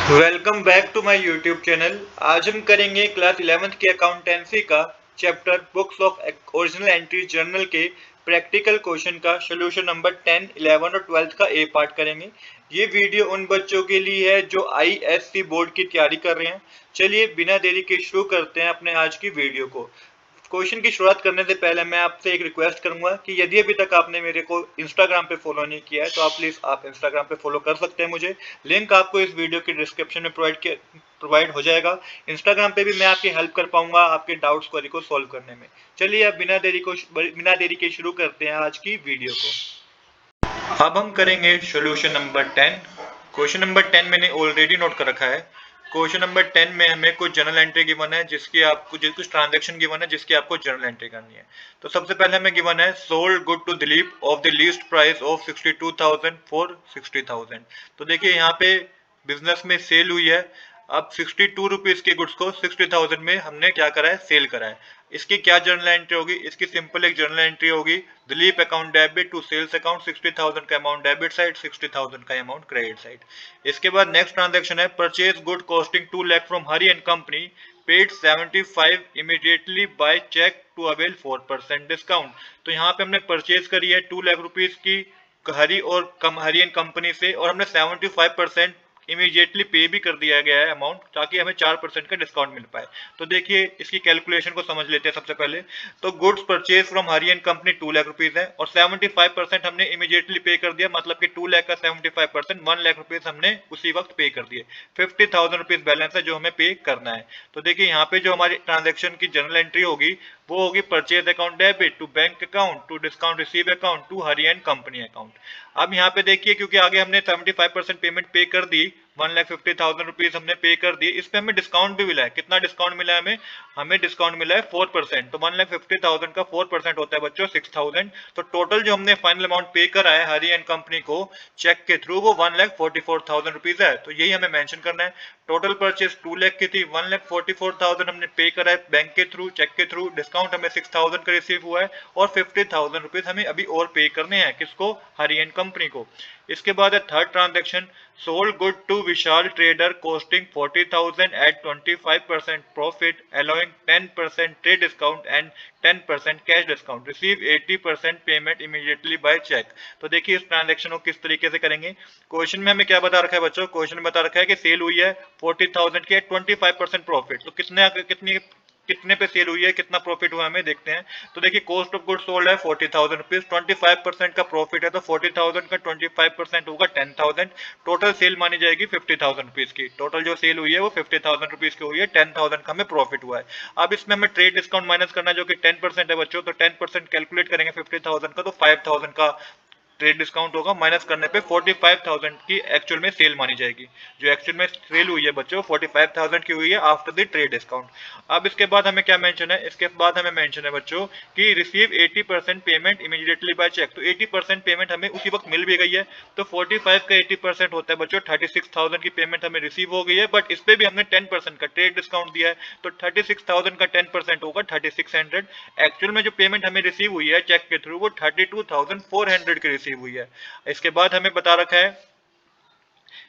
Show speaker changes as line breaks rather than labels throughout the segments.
Welcome back to my YouTube channel. आज हम करेंगे क्लास 11th की अकाउंटेंसी का chapter books of original entry journal के प्रैक्टिकल क्वेश्चन का सोल्यूशन नंबर 10, 11 और 12 का ए पार्ट करेंगे। ये वीडियो उन बच्चों के लिए है जो आईएससी बोर्ड की तैयारी कर रहे हैं। चलिए बिना देरी के शुरू करते हैं अपने आज की वीडियो को। क्वेश्चन की शुरुआत करने से पहले मैं आपसे एक रिक्वेस्ट करूंगा कि यदि अभी तक आपने मेरे को इंस्टाग्राम पे फॉलो नहीं किया है तो आप प्लीज आप इंस्टाग्राम पे फॉलो कर सकते हैं मुझे। लिंक आपको इस वीडियो के डिस्क्रिप्शन में प्रोवाइड हो जाएगा। इंस्टाग्राम पे भी मैं आपकी हेल्प कर पाऊंगा आपके डाउट्स क्वेरी को सॉल्व करने में। चलिए अब बिना देरी के शुरू करते हैं आज की वीडियो को। अब हम करेंगे सोल्यूशन नंबर 10। क्वेश्चन नंबर 10 मैंने ऑलरेडी नोट कर रखा है। क्वेश्चन नंबर 10 में हमें कुछ जर्नल एंट्री गिवन है जिसकी आपको कुछ ट्रांजैक्शन गिवन है जिसकी आपको जर्नल एंट्री करनी है। तो सबसे पहले हमें गिवन है sold good to Dilip of the least price of 62,000 for 60,000। तो देखिए यहाँ पे बिजनेस में सेल हुई है। अब 62 रुपीज के गुड्स को 60,000 में हमने क्या करा है, सेल करा है। इसकी क्या जर्नल एंट्री होगी? इसकी सिंपल एक जर्नल एंट्री होगी, Dilip account debit to sales account 60,000 का अमाउंट डेबिट साइड, 60,000 का अमाउंट क्रेडिट साइड। इसके बाद नेक्स्ट ट्रांजैक्शन है purchase good costing 2 lakh from Hari and company, paid 75 immediately by cheque to avail 4% discount. तो यहाँ पे हमने परचेज करी है 2 लाख रुपीज की हरी एंड कंपनी से, और हमने 75% इमीडिएटली पे भी कर दिया गया है अमाउंट, ताकि हमें 4% का डिस्काउंट मिल पाए। तो देखिए इसकी कैलकुलेशन को समझ लेते हैं सबसे पहले। तो goods purchase from Hari and company 2 lakh rupees है और 75% हमने इमीडिएटली पे कर दिया, मतलब कि 2 लाख का 75% 1 लाख रुपीज हमने उसी वक्त पे कर दिए। 50,000 रुपीज बैलेंस है जो हमें पे करना है। तो देखिए यहाँ पे जो हमारी ट्रांजेक्शन की जर्नल एंट्री होगी वो होगी purchase account debit to bank account to discount receive account to Hari and company account. अब यहाँ पे देखिए क्योंकि आगे हमने 75% पेमेंट पे कर दी, 1,50,000 रुपीज हमने पे कर दी, इस पे हमें डिस्काउंट भी मिला है। कितना डिस्काउंट मिला है हमें? हमें डिस्काउंट मिला है 4%। तो 1,50,000 का 4% होता है बच्चों 6,000। तो टोटल जो हमने फाइनल अमाउंट पे करा है हरी एंड कंपनी को चेक के थ्रू वो 1,44,000 रुपीज है। तो यही हमें मेंशन करना है। टोटल परचेज 2 लाख की थी, 1,44,000 हमने पे करा है बैंक के थ्रू, चेक के थ्रू, डिस्काउंट हमें 6,000 का रिसीव हुआ है और 50,000 रुपीज हमें अभी और पे करने हैं। किसको? हरी एंड कंपनी को। इसके बाद है third transaction, sold good to Vishal trader costing 40,000 at 25% profit allowing 10% trade discount and 10% cash discount, receive 80% payment immediately by cheque. तो देखिए इस ट्रांजैक्शन को किस तरीके से करेंगे। क्वेश्चन में हमें क्या बता रखा है बच्चों? क्वेश्चन में बता रखा है कि सेल हुई है 40,000 की 25% प्रॉफिट। तो कितने पे सेल हुई है, कितना प्रॉफिट हुआ हमें देखते हैं। तो देखिए कॉस्ट ऑफ गुड सोल्ड है 40,000 रुपीज, 25% का प्रॉफिट है तो 40,000 का 25% होगा 10,000। टोटल सेल मानी जाएगी 50,000 रुपीज की। टोटल जो सेल हुई है वो 50,000 रुपीज की हुई है, 10,000 का हमें प्रॉफिट हुआ है। अब इसमें हमें ट्रेड डिस्काउंट माइनस करना है जो कि 10% है बच्चों। तो 10% कैलकुलेट करेंगे 50,000 का तो 5,000 का ट्रेड डिस्काउंट होगा, माइनस करने पे 45,000 की एक्चुअल में सेल मानी जाएगी। जो एक्चुअल में सेल हुई है बच्चों 45,000 की हुई है आफ्टर द ट्रेड डिस्काउंट। अब इसके बाद हमें क्या मेंशन है? इसके बाद हमें मेंशन है बच्चों कि receive 80% payment immediately by cheque. तो 80% पेमेंट हमें उसी वक्त मिल भी गई है। तो 45 का 80% होता है बच्चों 36,000 की पेमेंट हमें रिसीव हो गई है, बट इस पे भी हमने 10% का ट्रेड डिस्काउंट दिया है। तो 36,000 का 10% होगा 3600। एक्चुअल में जो पेमेंट हमें रिसीव हुई है चेक के थ्रू वो 32,400 की रिसीव हुई है। इसके बाद हमें बता रखा है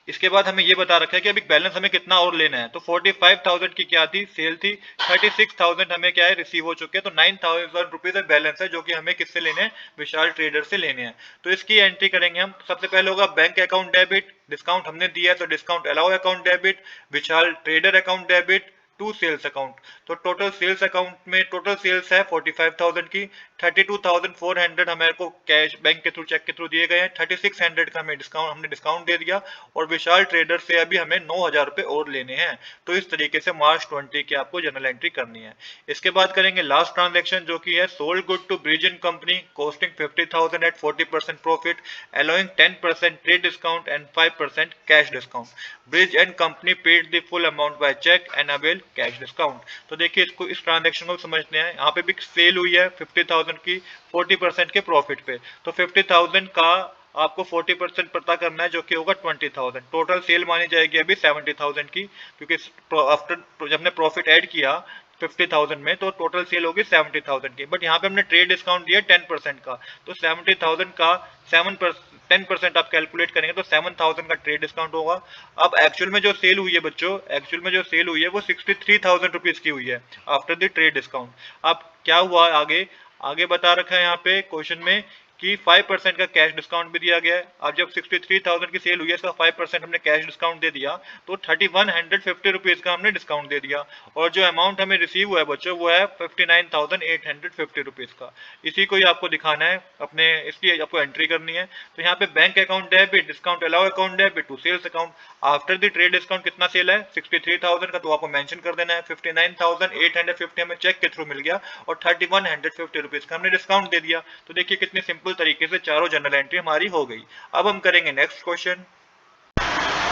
इसके बाद हमें ये बता रखा है कि अभी बैलेंस हमें कितना और लेना है। तो 45,000 की क्या थी, सेल थी, 36,000 हमें क्या है, रिसीव हो चुके हैं। तो 9,000 रुपीज बैलेंस है जो कि हमें किससे लेने हैं? विशाल ट्रेडर से लेने हैं। तो इसकी एंट्री करेंगे हम। सबसे पहले होगा बैंक अकाउंट डेबिट, डिस्काउंट हमने दिया है तो discount allow account debit, Vishal trader account debit to sales account. तो टोटल सेल्स अकाउंट में टोटल सेल्स है 45,000 की, 32,400 हमारे को कैश बैंक के थ्रू चेक के थ्रू दिए गए हैं, 3600 का हमने डिस्काउंट दे दिया और विशाल ट्रेडर से अभी हमें 9,000 रुपए और लेने हैं। तो इस तरीके से मार्च 20 की आपको जर्नल एंट्री करनी है। इसके बाद करेंगे लास्ट ट्रांजैक्शन जो कि है sold good to Bridge and company costing 50,000 at 40% profit allowing 10% trade discount and 5% cash discount, Bridge and company paid the full amount by cheque and avail cash discount. तो देखिए इसको इस ट्रांजैक्शन को समझते हैं। यहाँ पे भी सेल हुई है 50,000 की 40% के प्रॉफिट पे। तो 50,000 का आपको 40% पता करना है जो कि होगा 20,000। टोटल सेल मानी जाएगी अभी 70,000 की, क्योंकि आफ्टर जब हमने प्रॉफिट ऐड किया 50,000 में, तो टोटल सेल होगी 70,000 की। बट यहाँ पे हमने ट्रेड डिस्काउंट दिया 10% का, तो 70,000 का 10% आप कैलकुलेट करेंगे तो 7,000 का ट्रेड डिस्काउंट होगा। अब एक्चुअल में जो सेल हुई है बच्चों, एक्चुअल में जो सेल हुई है वो 63,000 रुपीज की हुई है आफ्टर द ट्रेड डिस्काउंट। अब क्या हुआ आगे, आगे बता रखा है यहाँ पे क्वेश्चन में कि 5% का कैश डिस्काउंट भी दिया गया है। अब जब 63,000 की सेल हुई है, इसका 5% हमने कैश डिस्काउंट दे दिया, तो 3150 रुपीज का हमने डिस्काउंट दे दिया। और जो अमाउंट हमें रिसीव हुआ है बच्चों वो है 59,850 रुपीज का। इसी को ही आपको दिखाना है, अपने इसकी आपको एंट्री करनी है। तो यहाँ पे bank account debit, discount allow account debit to sales account. After the trade discount कितना सेल है 63,000 का, तो आपको मेंशन कर देना है। 59,850 हमें चेक के थ्रू मिल गया और 3150 रुपीज का हमने डिस्काउंट दे दिया। तो देखिए कितने सिंपल तरीके से चारों जनरल एंट्री हमारी हो गई। अब हम करेंगे नेक्स्ट क्वेश्चन।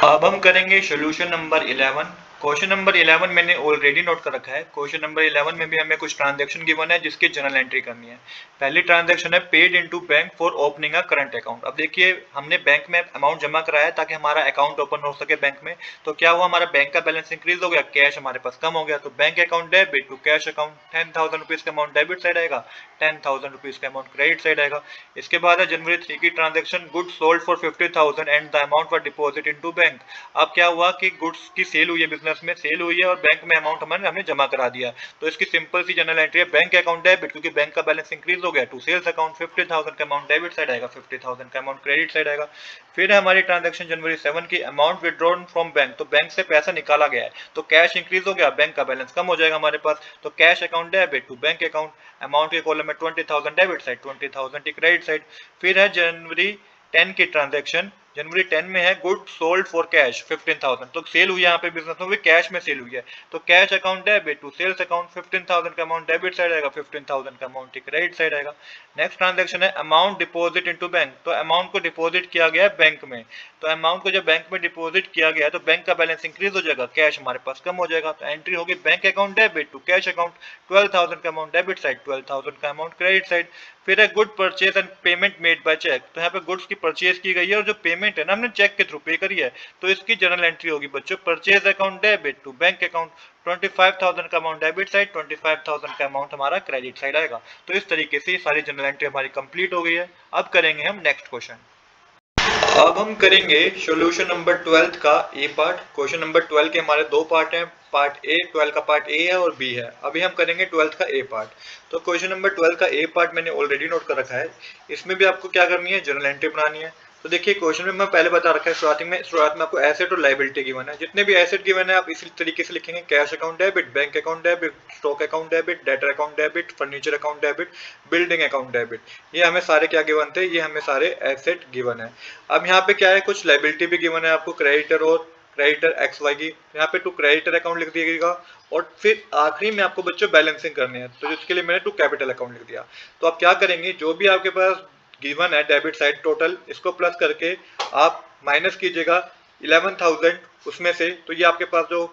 अब हम करेंगे सोल्यूशन नंबर 11। क्वेश्चन नंबर 11 मैंने ऑलरेडी नोट कर रखा है। क्वेश्चन नंबर 11 में भी हमें कुछ ट्रांजैक्शन गिवन है जिसकी जनरल एंट्री करनी है। पहली ट्रांजैक्शन है paid into bank for opening a current account. अब देखिए हमने बैंक में अमाउंट जमा कराया है ताकि हमारा अकाउंट ओपन हो सके बैंक में। तो क्या हुआ, हमारा बैंक का बैलेंस इंक्रीज हो गया, कैश हमारे पास कम हो गया, तो bank account debit to cash account. 10,000 rupees का अमाउंट डेबिट साइड आएगा, 10,000 रुपीज का अमाउंट क्रेडिट साइड आएगा। इसके बाद है जनवरी 3 की transaction, goods sold for 50,000 and the amount for deposit into bank. अब क्या हुआ कि गुड्स की सेल हुई है, बिजनेस में सेल हुई है और बैंक में अमाउंट हमने जमा करा दिया। तो इसकी सिंपल सी जनरल एंट्री है बैंक अकाउंट डेबिट, क्योंकि बैंक का बैलेंस इंक्रीज हो गया, टू सेल्स अकाउंट। 50,000 का अमाउंट डेबिट साइड आएगा, 50,000 का अमाउंट क्रेडिट साइड आएगा। फिर है हमारी ट्रांजैक्शन जनवरी 7 की, अमाउंट विड्रॉन फ्रॉम बैंक। तो बैंक से पैसा निकाला गया है, तो कैश इंक्रीज हो गया, बैंक का बैलेंस कम हो जाएगा हमारे पास, तो cash account debit to bank account. Amount के कॉलम में 20,000 डेबिट साइड, 20,000 की क्रेडिट साइड। फिर है जनवरी 10 की ट्रांजैक्शन, जनवरी 10 में है गुड सोल्ड फॉर कैश 15,000। तो सेल हुई है यहाँ पे बिजनेस में, भी कैश में सेल हुई है, तो cash account debit to sales account. 15,000 का अमाउंट डेबिट साइड आएगा, 15,000 का अमाउंट क्रेडिट साइड आएगा। नेक्स्ट ट्रांजैक्शन है अमाउंट डिपॉजिट इनटू बैंक। तो अमाउंट को डिपॉजिट किया गया है बैंक में, तो अमाउंट को जब बैंक में डिपॉजिट किया गया है तो बैंक का बैलेंस इंक्रीज हो जाएगा, कैश हमारे पास कम हो जाएगा, तो एंट्री होगी bank account debit to cash account. 12,000 का अमाउंट डेबिट साइड, 12,000 का अमाउंट क्रेडिट साइड। फिर है good purchase and payment made by cheque. तो यहाँ पे गुड्स की परचेज की गई है और जो पेमेंट है ना हमने चेक के थ्रू पे करी है, तो इसकी जनरल एंट्री होगी बच्चों purchase account debit to bank account. 25,000 का अमाउंट डेबिट साइड, 25,000 का अमाउंट हमारा क्रेडिट साइड आएगा। तो इस तरीके से सारी जनरल एंट्री हमारी कंप्लीट हो गई है। अब करेंगे हम नेक्स्ट क्वेश्चन। अब हम करेंगे सॉल्यूशन नंबर 12 का ए पार्ट। क्वेश्चन नंबर 12 के हमारे दो पार्ट हैं, पार्ट ए, 12 का पार्ट ए है और बी है। अभी हम करेंगे 12 का ए पार्ट। तो क्वेश्चन नंबर 12 का ए पार्ट मैंने ऑलरेडी नोट कर रखा है। इसमें भी आपको क्या करनी है, जनरल एंट्री बनानी है। तो देखिए क्वेश्चन में मैं पहले बता रखा है, शुरुआत में आपको एसेट और लायबिलिटी गिवन है। जितने भी एसेट गिवन है आप इसी तरीके से लिखेंगे, cash account debit, bank account debit, stock account debit, debtor account debit, furniture account debit, building account debit. ये हमें सारे क्या गिवन थे, ये हमें सारे एसेट गिवन है। अब यहाँ पे क्या है, कुछ लायबिलिटी भी गिवन है आपको, क्रेडिटर और क्रेडिटर एक्स वाई की। यहाँ पे टू क्रेडिटर अकाउंट लिख दिएगा और फिर आखिरी में आपको बच्चों बैलेंसिंग करनी है, तो इसके लिए मैंने टू कैपिटल अकाउंट लिख दिया। तो आप क्या करेंगे, जो भी आपके पास गिवन है डेबिट साइड टोटल, इसको प्लस करके आप माइनस कीजिएगा 11,000 उसमें से, तो ये आपके पास जो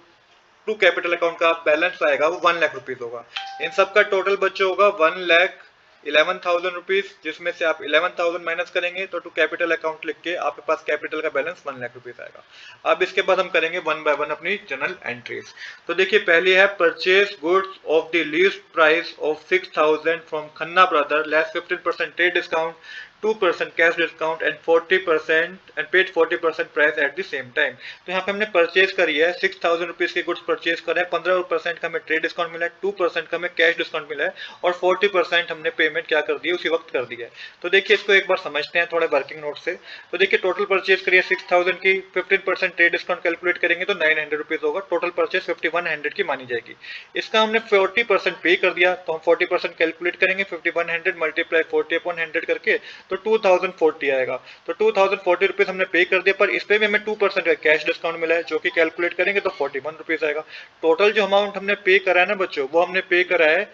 टू कैपिटल अकाउंट का बैलेंस आएगा वो 1 लाख रुपीज होगा। इन सब का टोटल बच्चों होगा 1,11,000 रुपीज, जिसमें से आप 11,000 माइनस करेंगे तो टू कैपिटल अकाउंट लिख के आपके पास कैपिटल का बैलेंस 1 लाख रुपीज आएगा। अब इसके बाद हम करेंगे वन बाय वन अपनी जनरल एंट्रीज। तो देखिए पहली है purchase goods of the least price of 6,000 from Khanna brother less 15% trade discount, 2% cash discount and 40% and paid 40% price at the same time. तो यहाँ पे हमने परचेज करी है 6,000 रुपीज की गुड्स परचेज करा है, 15% का हमें ट्रेड डिस्काउंट मिला है, 2% का हमें कैश डिस्काउंट मिला है और 40% हमने पेमेंट क्या कर दी है, उसी वक्त कर दी है। तो देखिए इसको एक बार समझते हैं थोड़े वर्किंग नोट से। तो देखिए टोटल परचेज करिए 6,000 की, 15% ट्रेड डिस्काउंट कैलकुलेट करेंगे तो 900 रुपीज होगा, टोटल परचेज 5100 की मानी जाएगी। इसका हमने 40% पे कर दिया, तो हम 40% कैलकुलेट करेंगे, 5100 मल्टीप्लाई 40/100 करके तो 2040 आएगा। तो 2040 रुपीज हमने पे कर दिया, पर इस पे भी हमें 2% का कैश डिस्काउंट मिला है, जो कि कैलकुलेट करेंगे तो 41 रुपीज आएगा। टोटल जो अमाउंट हमने पे करा है ना बच्चों, वो हमने पे करा है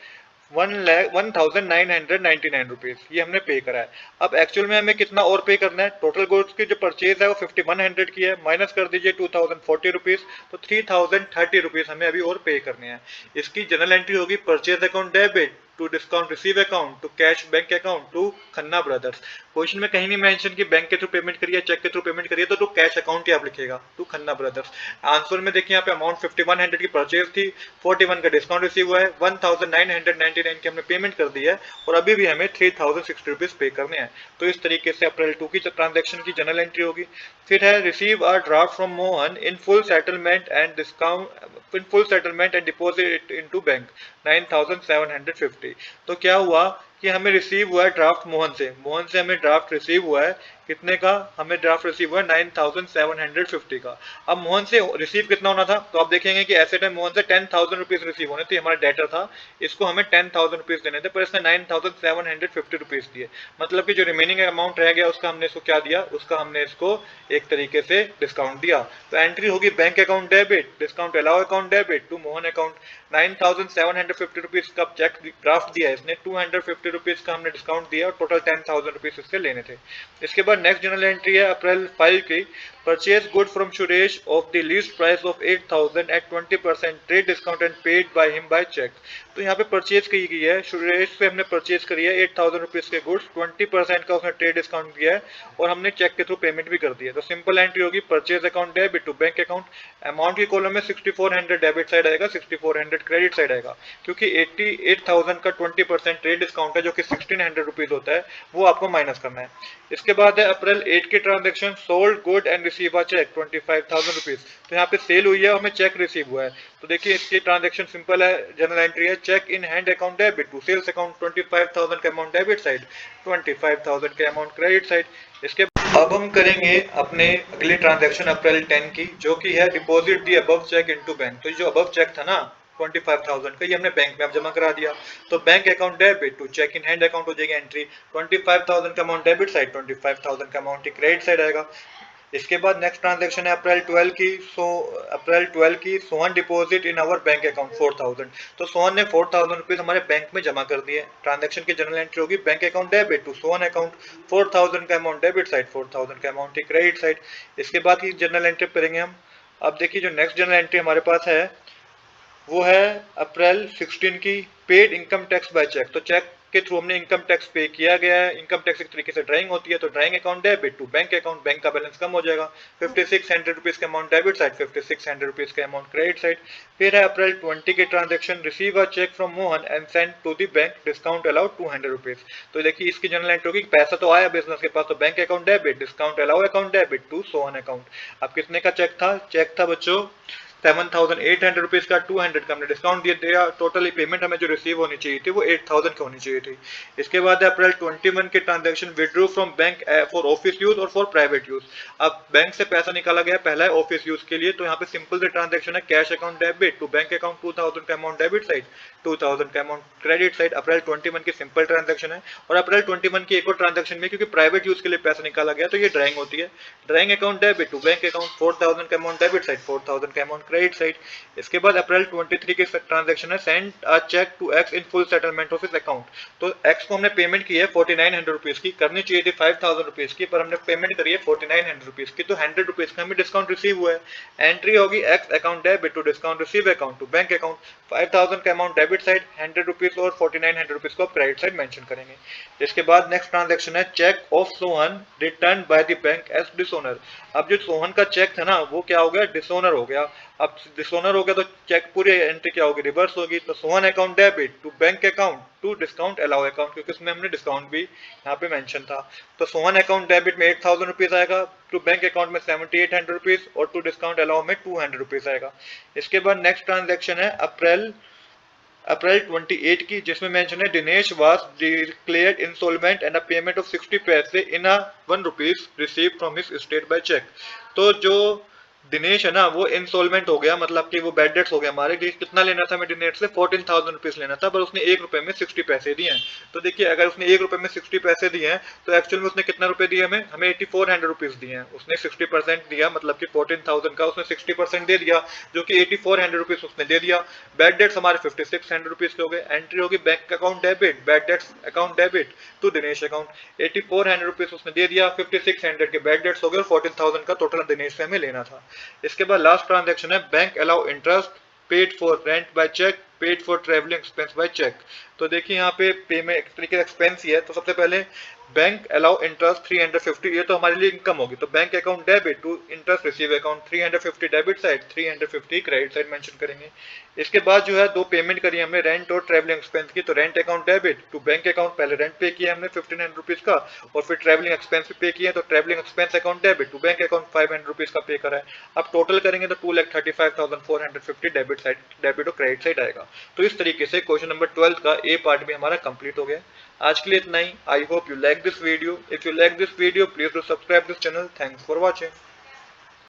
1,999 रुपीज, ये हमने पे करा है। अब एक्चुअल में हमें कितना और पे करना है, टोटल गुड्स की जो परचेज है वो 5100 की है, माइनस कर दीजिए 2040 रुपीज, तो 3030 रुपीज हमें अभी और पे करने हैं। इसकी जनरल एंट्री होगी purchase account debit to discount receive account to cash bank account to Khanna brothers. Question में कहीं नहीं मेंशन कि बैंक के थ्रू पेमेंट करिए, चेक के थ्रू पेमेंट करिए, तो कैश अकाउंट ही आप लिखिएगा टू खन्ना ब्रदर्स। आंसर में देखिए यहाँ पे अमाउंट 5100 की परचेज थी, 41 का डिस्काउंट रिसीव हुआ है, 1999 की हमने पेमेंट कर दी है और अभी भी हमें 3060 रुपीज पे करने हैं। तो इस तरीके से अप्रैल 2 की ट्रांजेक्शन की जनरल एंट्री होगी। फिर है receive a draft from Mohan in full settlement and discount in full settlement and deposit into bank 9750। तो क्या हुआ कि हमें रिसीव हुआ है ड्राफ्ट मोहन से हमें ड्राफ्ट रिसीव हुआ है, कितने का? हमें ड्राफ्ट रिसीव हुआ है 9750 का। अब मोहन से रिसीव कितना होना था? तो आप देखेंगे कि ऐसे टाइम मोहन से 10,000 रुपीज रिसीव होने थे, हमारा डेटर था, इसको हमें 10,000 रुपीज देने थे, पर इसने 9750 रुपीज दिए। मतलब कि जो रिमेनिंग अमाउंट रह गया उसका हमने इसको क्या दिया? उसका हमने इसको एक तरीके से डिस्काउंट दिया। तो एंट्री होगी bank account debit, discount allow account debit to Mohan account. 9750 rupees का चेक ड्राफ्ट दिया इसने, 250 रुपीज का हमने डिस्काउंट दिया और टोटल 10,000 रुपीज इससे लेने थे। इसके बाद नेक्स्ट जनरल एंट्री है अप्रैल 5 की, purchase good from Suresh of the least price of 8,000 at 20% trade discount and paid by him by cheque. तो यहाँ पे परचेज की गई है, सुरेश से हमने परचेज करी है 8,000 रुपीज के गुड्स, 20% का उसने ट्रेड डिस्काउंट दिया है और हमने चेक के थ्रू पेमेंट भी कर दी है। तो सिंपल एंट्री होगी purchase account debit to bank account. Amount की कॉलम में 6400 डेबिट साइड आएगा, 6400 क्रेडिट साइड आएगा, क्योंकि 88,000 का 20% ट्रेड डिस्काउंट है जो कि 1600 रुपीज होता है, वो आपको माइनस करना है। इसके बाद है अप्रैल 8 की transaction, sold good and receive a cheque 25,000 rupees. तो यहाँ पे सेल हुई है और हमें चेक रिसीव हुआ है। तो देखिए इसकी ट्रांजेक्शन सिंपल है, जनरल एंट्री है cheque in hand account debit to sales account 25,000 का अमाउंट डेबिट साइड, 25,000 का अमाउंट क्रेडिट साइड। इसके अब हम करेंगे अपने अगली ट्रांजैक्शन अप्रैल 10 की, जो कि है deposit the above cheque into bank. तो जो अबव चेक था ना 25,000 का, ये हमने बैंक में अब जमा करा दिया। तो bank account debit to cheque in hand account हो जाएगी एंट्री, 25,000 का अमाउंट डेबिट साइड, 25,000 का अमाउंट क्रेडिट साइड आएगा। इसके बाद नेक्स्ट ट्रांजैक्शन है अप्रैल 12 की। अप्रैल 12 की Sohan deposit in our bank account 4,000। तो सोहन ने 4,000 रुपीज हमारे बैंक में जमा कर दिए। ट्रांजैक्शन की जनरल एंट्री होगी bank account debit to Sohan account, 4,000 का अमाउंट डेबिट साइड, 4,000 का अमाउंट क्रेडिट साइड। इसके बाद की जनरल एंट्री करेंगे हम। अब देखिए जो नेक्स्ट जनरल एंट्री हमारे पास है वो है अप्रैल 16 की, paid income tax by cheque. तो चेक के थ्रू हमने इनकम टैक्स पे किया गया है। इनकम टैक्स एक तरीके से ड्राइंग होती है, तो drawing account debit to bank account, bank का बैलेंस कम हो जाएगा, 5600 रुपीज का अमाउंट डेबिट साइड, 5600 रुपीज का अमाउंट क्रेडिट साइड। फिर है अप्रैल 20 के transaction, receive a cheque from Mohan and send to the bank, discount allow 200 rupees. तो देखिए इसकी जनरल एंट्री होगी, पैसा तो आया बिजनेस के पास, तो bank account debit, discount allow account debit to Sohan account. अब कितने का चेक था? चेक था बच्चों 7,800 रुपीज का, 200 का हमने डिस्काउंट दिया। टोटली पेमेंट हमें जो रिसीव होनी चाहिए थी वो 8,000 की होनी चाहिए थी। इसके बाद अप्रैल 21 के transaction, withdraw from bank for office use और फॉर प्राइवेट यूज। अब बैंक से पैसा निकाला गया, पहला है ऑफिस यूज के लिए, तो यहाँ पे सिंपल से ट्रांजैक्शन है cash account debit to bank account, 2,000 का अमाउंट डेबिट साइड, 2,000 का अमाउंट क्रेडिट साइड। अप्रैल 21 की सिंपल ट्रांजैक्शन है। और अप्रैल 21 की एक और ट्रांजैक्शन में, क्योंकि प्राइवेट यूज के लिए पैसा निकाला गया तो ये ड्राइंग होती है, drawing account debit to bank account, 4,000 का अमाउंट डेबिट साइड, 4,000 का अमाउंट क्रेडिट साइड। इसके बाद अप्रैल 23 के ट्रांजैक्शन है, send a cheque to X in full settlement of his account. तो एक्स को हमने पेमेंट की है 4,900 रुपीज की, करनी चाहिए थी 5,000 रुपीज की, पर हमने पेमेंट करी है 4,900 रुपीज की, तो 100 रुपीज का हमें डिस्काउंट रिसीव हुआ है। एंट्री होगी X account debit to discount receive account to bank account, 5,000 का अमाउंट डेबिट साइड, 100 रुपीज और 4,900 रुपीज को क्रेडिट साइड मेंशन करेंगे। इसके बाद नेक्स्ट ट्रांजैक्शन है cheque of Sohan return by the bank as dishonour. अब जो सोहन का चेक था ना वो क्या हो गया? डिसओनर हो गया। अब डिसओनर हो गया तो चेक पूरी एंट्री क्या होगी? रिवर्स होगी। तो Sohan account debit to bank account to discount allow account, क्योंकि उसमें हमने डिस्काउंट भी यहाँ पे मेंशन था। तो सोहन अकाउंट डेबिट में 8,000 रुपीज आएगा, टू बैंक अकाउंट में 7,800 रुपीज और टू डिस्काउंट अलाउ में 200 रुपीज आएगा। इसके बाद नेक्स्ट ट्रांजेक्शन है अप्रैल 28 की, जिसमें मेंशन है Dinesh was declared insolvent and a payment of 60 paise in a 1 rupees receive from his state by cheque. तो जो दिनेश है ना वो इंसॉल्वेंट हो गया, मतलब कि वो बैड डेट्स हो गया हमारे। कितना लेना था हमें दिनेश से? 14,000 रुपीज लेना था, पर उसने 1 रुपए में 60 पैसे दिए हैं। तो देखिए अगर उसने 1 रुपए में 60 पैसे दिए हैं तो एक्चुअल में उसने कितना रुपए दिए हमें 8400 रुपीज दिए हैं। उसने 60% दिया, मतलब कि 14,000 का उसने 60% दे दिया, जो कि 8400 रुपीज उसने दे दिया। बैड डेट्स हमारे 5600 रुपीज के हो गए। एंट्री होगी bank account debit, bad debts account debit to Dinesh account, 8400 rupees उसने दे दिया, 5600 के बैड डेट्स हो गए और 14,000 का टोटल दिनेश से हमें लेना था। इसके बाद लास्ट ट्रांजैक्शन है bank allow interest paid for rent by cheque, paid for travelling expense by cheque. तो देखिए यहाँ पे पेमेंट एक तरीके से एक्सपेंस ही है। तो सबसे पहले बैंक अलाउ इंटरेस्ट 350, ये तो हमारे लिए इनकम होगी। तो bank account debit to interest receive account 350 debit side, 350 credit side mention करेंगे। इसके बाद जो है दो पेमेंट करी हमने रेंट और ट्रेवलिंग एक्सपेंस की। तो rent account debit to bank account, पहले रेंट पे किया हमने 1500 रुपीज का, और फिर ट्रेवलिंग एक्सपेंस भी पे किया। तो travelling expense account debit to bank account 500 rupees का पे करा है। अब टोटल करेंगे तो 2,35,450 डेबिट साइड, डेबिट और क्रेडिट साइड आएगा। तो इस तरीके से क्वेश्चन नंबर 12 का ए पार्ट भी हमारा कंप्लीट हो गया। आज के लिए इतना ही। I hope you like this video. If you like this video, please do subscribe this channel. Thanks for watching.